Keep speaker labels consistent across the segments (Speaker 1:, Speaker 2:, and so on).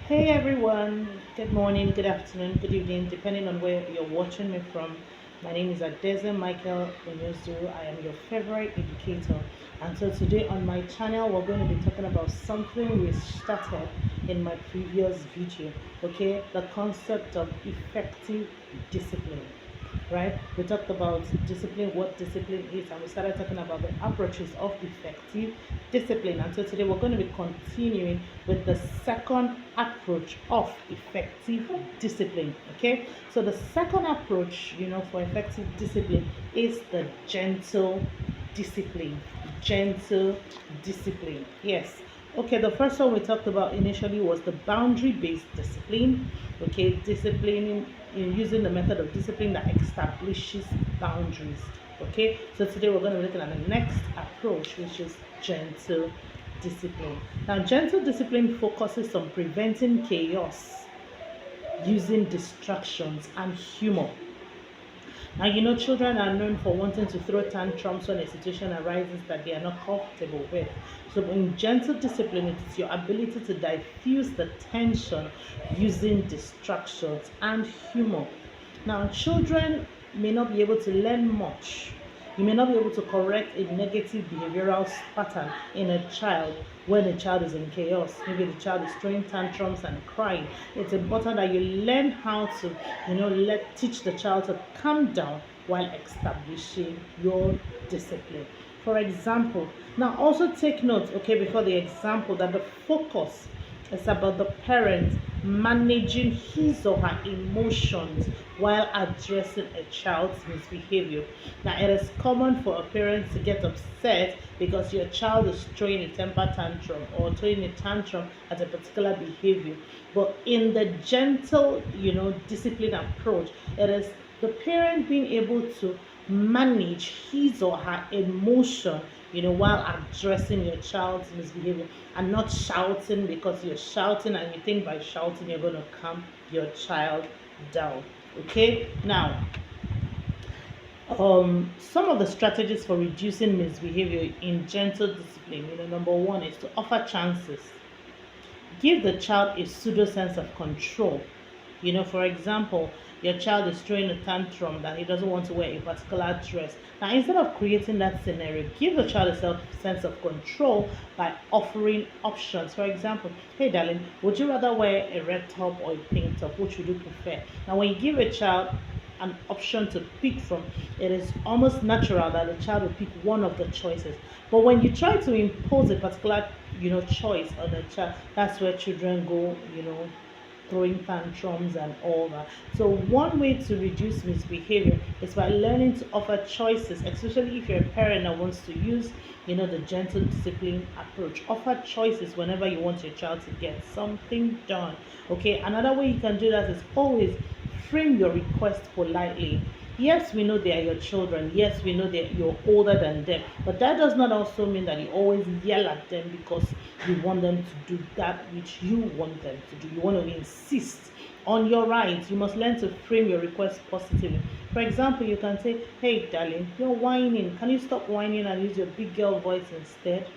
Speaker 1: Hey everyone, good morning, good afternoon, good evening, depending on where you're watching me from. My name is Adeze Michael Onyozu. I am your favorite educator. And so today on my channel, we're going to be talking about something we started in my previous video. Okay, the concept of effective discipline, right? We talked about discipline, what discipline is, and we started talking about the approaches of effective discipline. And so today we're going to be continuing with the second approach of effective discipline. Okay, so the second approach, for effective discipline is the gentle discipline. Gentle discipline. Yes. Okay, the first one we talked about initially was the boundary based discipline. Okay, discipline in using the method of discipline that establishes boundaries. Okay, so today we're going to be looking at the next approach, which is gentle discipline. Now, gentle discipline focuses on preventing chaos using distractions and humor. Now, children are known for wanting to throw tantrums when a situation arises that they are not comfortable with. So, in gentle discipline, it is your ability to diffuse the tension using distractions and humor. Now, children may not be able to learn much. You may not be able to correct a negative behavioral pattern in a child when a child is in chaos. Maybe the child is throwing tantrums and crying. It's important that you learn how to, teach the child to calm down while establishing your discipline. For example, now also take note, okay, before the example, that the focus it's about the parent managing his or her emotions while addressing a child's misbehavior. Now, it is common for a parent to get upset because your child is throwing a temper tantrum or throwing a tantrum at a particular behavior. But in the gentle, discipline approach, it is the parent being able to manage his or her emotion while addressing your child's misbehavior and not shouting because you're shouting and you think by shouting you're going to calm your child down. Okay, now some of the strategies for reducing misbehavior in gentle discipline, number one is to offer chances. Give the child a pseudo sense of control. For example, your child is throwing a tantrum that he doesn't want to wear a particular dress. Now, instead of creating that scenario, give the child a sense of control by offering options. For example, hey darling, would you rather wear a red top or a pink top? Which would you prefer? Now, when you give a child an option to pick from, it is almost natural that the child will pick one of the choices. But when you try to impose a particular, choice on the child, that's where children go, throwing tantrums and all that. So one way to reduce misbehavior is by learning to offer choices, especially if you're a parent that wants to use, the gentle discipline approach. Offer choices whenever you want your child to get something done. Okay, another way you can do that is always frame your request politely. Yes, we know they are your children. Yes, we know that you're older than them. But that does not also mean that you always yell at them because you want them to do that which you want them to do. You want to insist on your rights. You must learn to frame your request positively. For example, you can say, hey, darling, you're whining. Can you stop whining and use your big girl voice instead?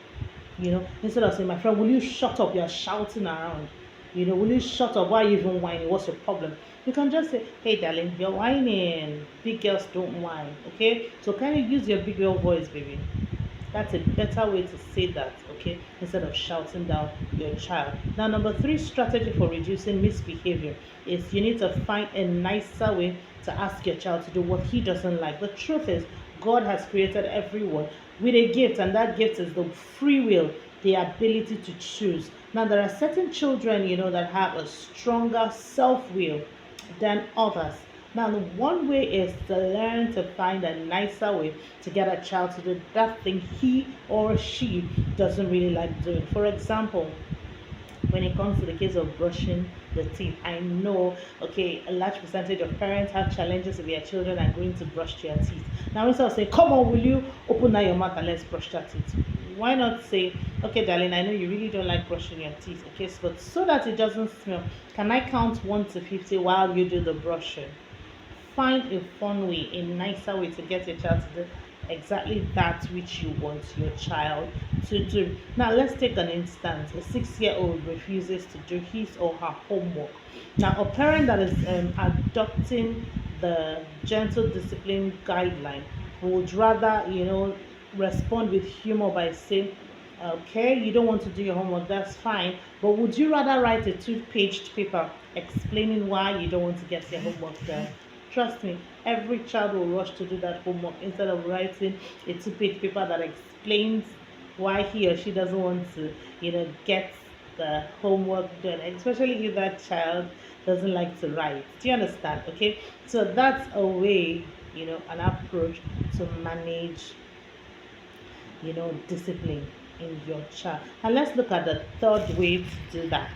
Speaker 1: Instead of saying, my friend, will you shut up? You're shouting around. Will you shut up? Why are you even whining? What's your problem? You can just say, hey darling, you're whining. Big girls don't whine. Okay? So can you use your big girl voice, baby? That's a better way to say that, okay? Instead of shouting down your child. Now, number three strategy for reducing misbehavior is you need to find a nicer way to ask your child to do what he doesn't like. The truth is, God has created everyone with a gift, and that gift is the free will, the ability to choose. Now, there are certain children, that have a stronger self will than others. Now, the one way is to learn to find a nicer way to get a child to do that thing he or she doesn't really like doing. For example, when it comes to the case of brushing the teeth, I know, okay, a large percentage of parents have challenges with their children and going to brush their teeth. Now, instead of saying, come on, will you open out your mouth and let's brush their teeth? Why not say, okay, darling, I know you really don't like brushing your teeth, okay, but so that it doesn't smell, can I count 1 to 50 while you do the brushing? Find a fun way, a nicer way to get your child to do exactly that which you want your child to do. Now, let's take an instance. A 6-year-old refuses to do his or her homework. Now, a parent that is adopting the gentle discipline guideline would rather, respond with humor by saying, okay, you don't want to do your homework, that's fine. But would you rather write a two-paged paper explaining why you don't want to get your homework done? Trust me, every child will rush to do that homework instead of writing a two-page paper that explains why he or she doesn't want to, get the homework done, especially if that child doesn't like to write. Do you understand? Okay, so that's a way, an approach to manage, discipline in your child. And let's look at the third way to do that.